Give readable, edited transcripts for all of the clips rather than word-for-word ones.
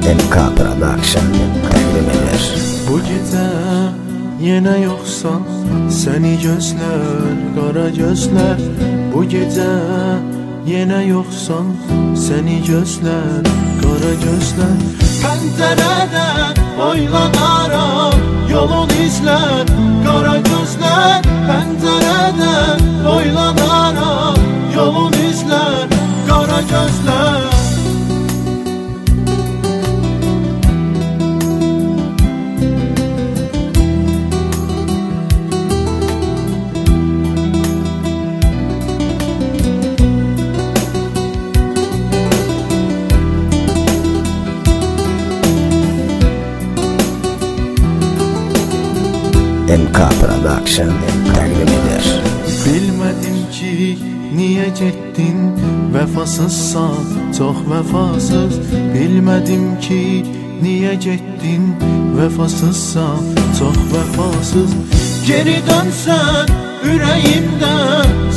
MK Production takdim eder. Bu gece yine yoksan seni gözler, kara gözler. Bu gece yine yoksan seni gözler, kara gözler. Pencereden oylanarak yolun izler, kara gözler. Pencereden oylanarak yolun izler, kara gözler. MK Production takdim eder. Bilmedim ki niye gittin, vefasızsan çok vefasız. Bilmedim ki niye gittin, vefasızsan çok vefasız. Geri dönsen yüreğimde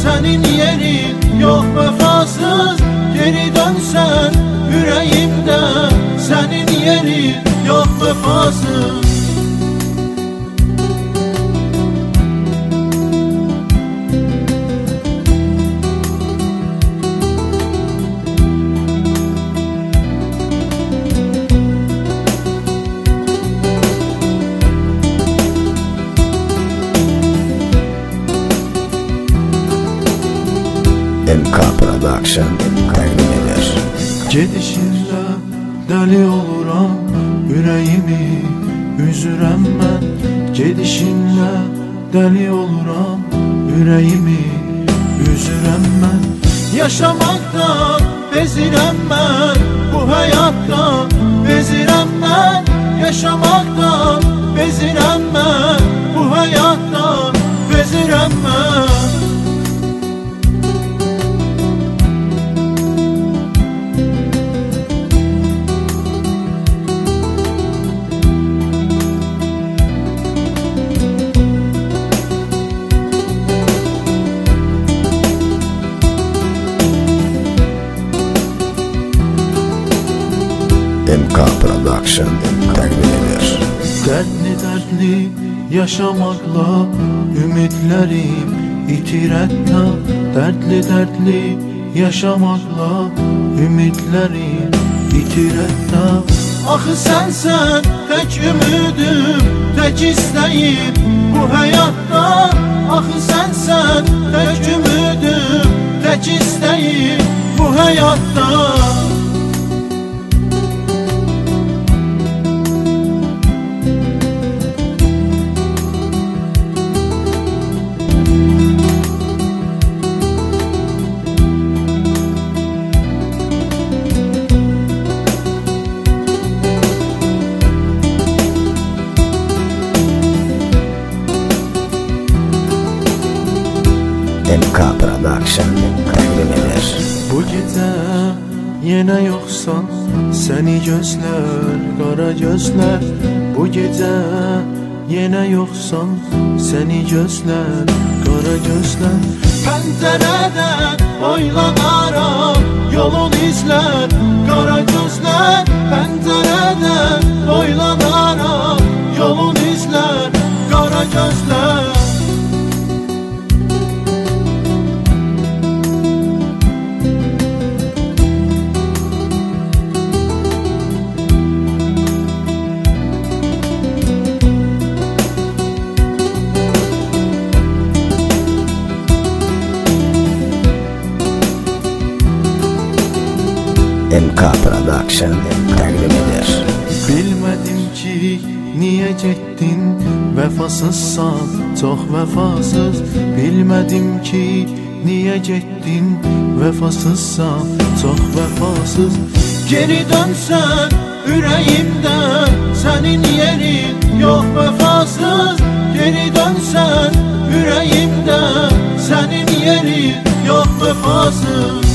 senin yerin yok vefasız. Geri dönsen yüreğimde senin yerin yok vefasız. MK Production takdim eder. Gedişinlə dəli oluram, yüreğimi üzürəm mən. Gedişinlə dəli oluram, yüreğimi üzürəm mən. Yaşamaktan bezirəm mən, bu hayattan bezirəm mən. Yaşamaktan bezirəm mən, bu hayattan bezirəm mən. MK Production takdim eder. Dertli dertli yaşamakla ümitlerim itiretta. Dertli dertli yaşamakla ümitlerim itiretta. Axı sensen tek ümidim, tek isteğim bu hayatta. Axı sensen tek ümidim, tek isteğim bu hayatta. MK Production takdim eder. Bu gece yine yoksan seni gözler, kara gözler. Bu gece yine yoksan seni gözler, kara gözler. Pencereden oylanarak yolun izler, kara gözler. Pencereden oylanarak yolun izler, kara gözler. MK Production takdim eder. Bilmedim ki niye gittin, vefasızsan çok vefasız. Bilmedim ki niye gittin, vefasızsan çok vefasız. Geri dönsen yüreğimde senin yerin yok vefasız. Geri dönsen yüreğimde senin yerin yok vefasız.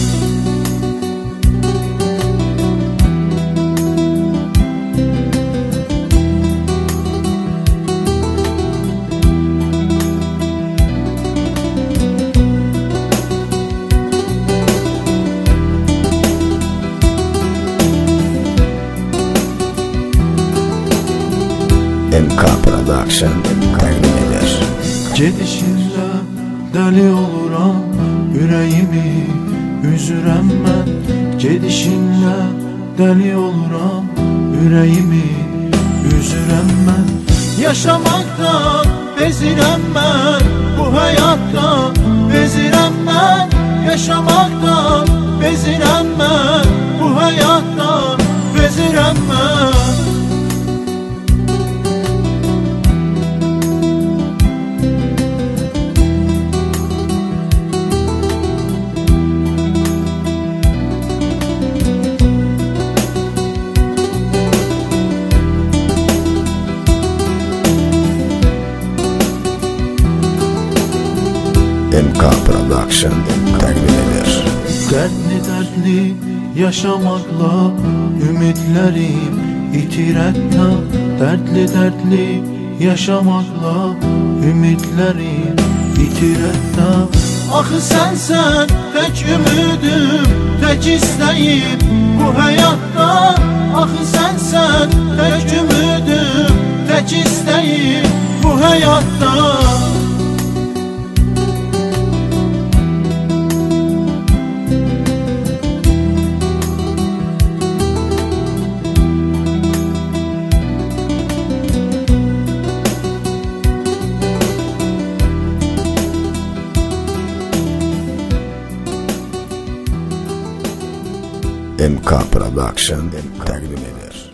Production təqdim edir. Gedişinlə dəli oluram, ürəyimi üzürəm mən. Gedişinlə dəli oluram, ürəyimi üzürəm mən. Yaşamaqdan bezirəm mən, bu həyatda bezirəm mən. Yaşamaqdan bezirəm mən, bu həyatda bezirəm mən. MK Production təqdim edir. Dərdli yaşamakla ümitlerim itir hətta. Dərdli yaşamakla ümitlerim itir hətta. Axı sənsən tək ümidim, tək istəyim bu həyatda. Axı sənsən tək ümidim, tək istəyim bu həyatda. MK Production təqdim edir.